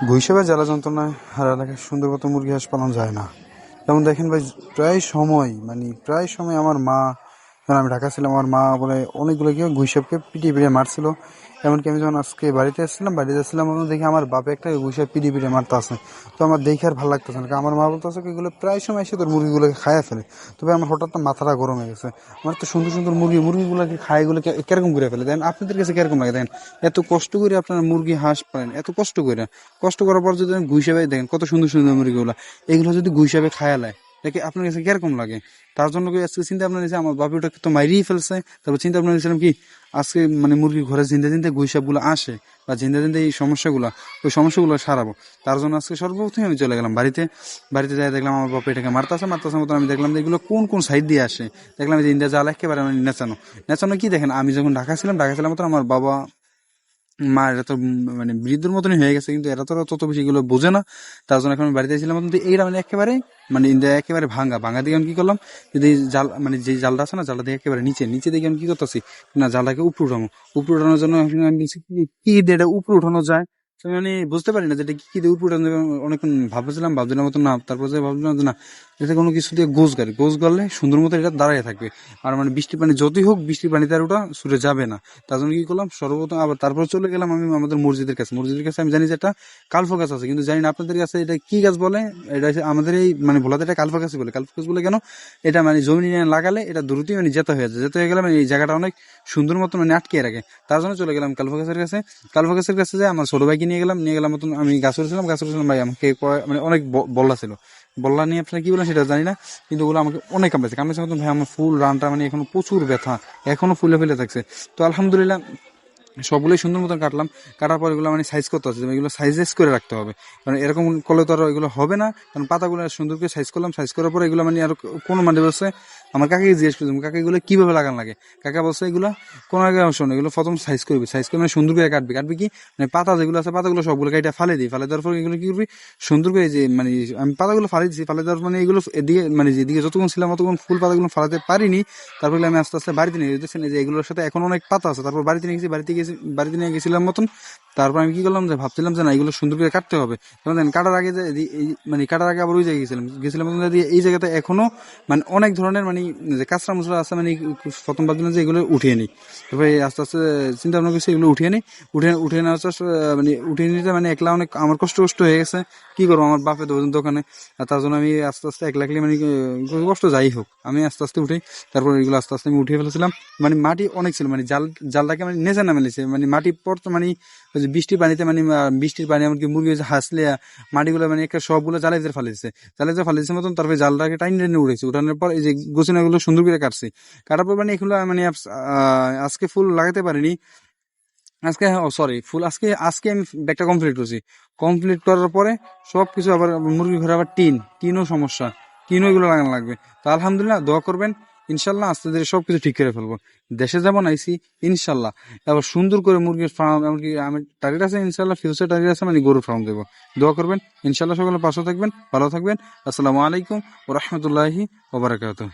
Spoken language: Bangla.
ঘুইসাবে জ্বালা যন্ত্রণায় আর এলাকায় সুন্দর মতো মুরগি হাঁস পালন যায় না। যেমন দেখেন ভাই, প্রায় সময় আমার মা, যখন আমি ঢাকা ছিলাম, আমার মা বলে অনেকগুলো কি ঘুইসাপকে পিটিয়ে পিটিয়ে মারছিল। এমনকি আমি যখন আজকে বাড়িতে আসছিলাম তখন দেখি আমার বাপে একটা ঘুইসাপ পিটিয়ে পিটিয়ে মারতে আছে। তো আমার দেখে আর ভালো লাগতেছে না, কারণ আমার মা বলতেছে এগুলো প্রায় সময় এসে তোর মুরগিগুলোকে খায়া ফেলে। তবে আমার হঠাৎ তো মাথাটা গরম হয়ে গেছে। আমার তো সুন্দর সুন্দর মুরগিগুলোকে খায়, এগুলো কিরকম করে ফেলে দেন? আপনাদের কাছে কিরকম লাগে দেখেন? এত কষ্ট করে আপনার মুরগি হাঁস পালেন, এত কষ্ট করার পর যদি ঘুইসাবে দেখেন কত সুন্দর সুন্দর মুরগিগুলো, এগুলো যদি ঘুইসাবে খায়া লায়, দেখে আপনার কাছে কিরকম লাগে? তার জন্য কি আজকে চিন্তা ভাবনা নিয়েছে, আমার বাপি ওটাকে তো মাইরেই ফেলছে। তারপর চিন্তা ভাবনা নিয়েছিলাম কি আজকে মানে মুরগির ঘরে জিন্দা জিন্দা গুইসাপ গুলো আসে বা জিন্দা জিন্দা এই ওই সমস্যাগুলো সারাবো। তার জন্য আজকে সর্বপ্রথমে আমি চলে গেলাম বাড়িতে যাই, দেখলাম আমার বাপা এটাকে মারতাছে মতন আমি দেখলাম যে এগুলো কোন কোন সাইড দিয়ে আসে। দেখলাম যে ইন্ডিয়া জাল একেবারে মানে নেচানো কি দেখেন, আমি যখন ঢাকা ছিলাম তখন আমার বাবা মা এরা তো মানে বৃদ্ধর মতনই হয়ে গেছে, কিন্তু এরা তো তত বেশি এগুলো বোঝে না। তার জন্য এখন আমি বাড়িতে ছিলাম কিন্তু এইটা মানে একেবারে মানে ইন্ডিয়া একেবারে ভাঙা দিকে আমি কি করলাম, যদি জাল মানে যে জালটা আছে না, জালটা দিয়ে একেবারে নিচে দিকে আমি কি করতেছি না, জালটাকে উপরে উঠানোর জন্য আমি বলছি কি দিয়ে এটা উপরে উঠানো যায়। তো আমি মানে বুঝতে পারি না যে এটা কি দিয়ে উপরে উঠানো যাবে। অনেকক্ষণ ভাবছিলাম মতো না, তারপর যে ভাবছিলাম যে না, এটা কোনো কিছু দিয়ে গোছ গাড়লে সুন্দর মতো এটা দাঁড়িয়ে থাকবে। আর মানে বৃষ্টির পানি যতই হোক, বৃষ্টির পানিতে আর ওটা ছুটে যাবে না। তার জন্য কি করলাম, সর্বপ্রথম আবার তারপর চলে গেলাম আমি আমাদের মসজিদের কাছে আমি জানি যে একটা কালফা গাছ আছে, কিন্তু জানি না আপনাদের কাছে এটা কি গাছ বলে। এটা আমাদের এই মানে ভোলাতে এটা কালফা গাছ বলে কেন? এটা মানে জমি নিয়ে লাগালে এটা দ্রুতই মানে যেতে হয়ে গেলে মানে এই জায়গাটা অনেক সুন্দর মতো মানে আটকে রাখে। তার জন্য চলে গেলাম কালফা গাছের কাছে যে আমার ছোট ভাইকে নিয়ে গেলাম মতন আমি গাছ উঠেছিলাম ভাই আমাকে মানে অনেক বল্লা ছিল। বল্লা নিয়ে আপনারা কি বলেন সেটা জানি না, কিন্তু ওগুলো আমাকে অনেক কামড়েছে মতন ভাই, আমার ফুল রানটা মানে এখনো প্রচুর ব্যথা, এখনো ফুলে থাকছে। তো আলহামদুলিল্লাহ সবগুলোই সুন্দর মতন কাটার পর এগুলো মানে সাইজ করতে হচ্ছে, এগুলো সাইজ করে রাখতে হবে, কারণ এরকম করলে তো আর এগুলো হবে না। কারণ পাতাগুলো সুন্দর করে সাইজ করার পর এগুলো মানে আর কোনো মানে বলছে, আমার কাকাকে জিজ্ঞেস করছিলাম কাকা এগুলো কিভাবে লাগান লাগে। কাকা বলছে এগুলো কোনো আগে অংশ নেই, এগুলো প্রথম সাইজ করে মানে সুন্দর করে কাটবি কি মানে পাতা যেগুলো আছে পাতাগুলো সবগুলো কেটে ফালে দেওয়ার পর এগুলো কি করবি সুন্দর করে, যে মানে আমি পাতাগুলো ফালে দেওয়ার মানে এগুলো এদিকে মানে যেদিকে যতক্ষণ ছিলাম ততক্ষণ ফুল পাতাগুলো ফালাতে পারিনি। তারপরে আমি আস্তে আস্তে বাড়িতে নিয়ে যেতেছেন যে এগুলোর সাথে এখন অনেক পাতা আছে। তারপর বাড়িতে নিয়ে গেছিলাম মতন। তারপর আমি কি করলাম যে ভাবছিলাম যে না এগুলো সুন্দর করে কাটতে হবে। কাটার আগে যে মানে কাটার আগে আবার ওই জায়গায় গেছিলাম এই জায়গাতে এখনো মানে অনেক ধরনের মানে যে কাঁচরা মুচড়া আছে, মানে প্রথম ভাবছিলাম যে এগুলো উঠিয়ে নিই। তারপরে আস্তে আস্তে চিন্তা ভাবনা করছি এগুলো উঠিয়ে নেওয়ার চেষ্টা মানে উঠিয়ে নিতে মানে একলা অনেক আমার কষ্ট হয়ে গেছে। কি করবো, আমার বাপে দোকানে। আর তার জন্য আমি আস্তে আস্তে একলাকলি মানে কষ্ট যাই হোক আমি আস্তে আস্তে উঠে, তারপর এগুলো আস্তে আস্তে আমি উঠিয়ে ফেলেছিলাম। মানে মাটি অনেক ছিল, মানে জালটাকে মানে নেচে নামেছে, মানে মাটি পড়তো মানে বৃষ্টির পানিতে মানে বৃষ্টির পানি এমনকি মুরগি হাসলে মাটিগুলো মানে একটা সবগুলো জালে ফালিয়েছে মতন। তারপরে জালটাকে টাইনে উঠানোর পর এই যে গোছানোগুলো সুন্দর করে কাটার পর মানে এগুলো মানে আজকে ফুল লাগাতে পারিনি। আজকে সরি ফুল আজকে আমি ব্যাগটা কমপ্লিট করার পরে সবকিছু আবার মুরগি ঘরে আবার টিনও সমস্যা, টিনও এগুলো লাগানো লাগবে। তো আলহামদুলিল্লাহ দোয়া করবেন, ইনশাল্লাহ আস্তে ধীরে সবকিছু ঠিক করে ফেলবো। দেশে যেমন আইসি ইনশাল্লাহ এবার সুন্দর করে মুরগির ফার্ম, এমনকি আমি টার্গেট আছে ইনশাল্লাহ, ফিউচার টার্গেট আছে মানে গরুর ফার্ম দেবো। দোয়া করবেন ইনশাল্লাহ, সকলে পাশে থাকবেন, ভালো থাকবেন। আসসালামু আলাইকুম ওয়া রাহমাতুল্লাহি ওয়া বারাকাতুহু।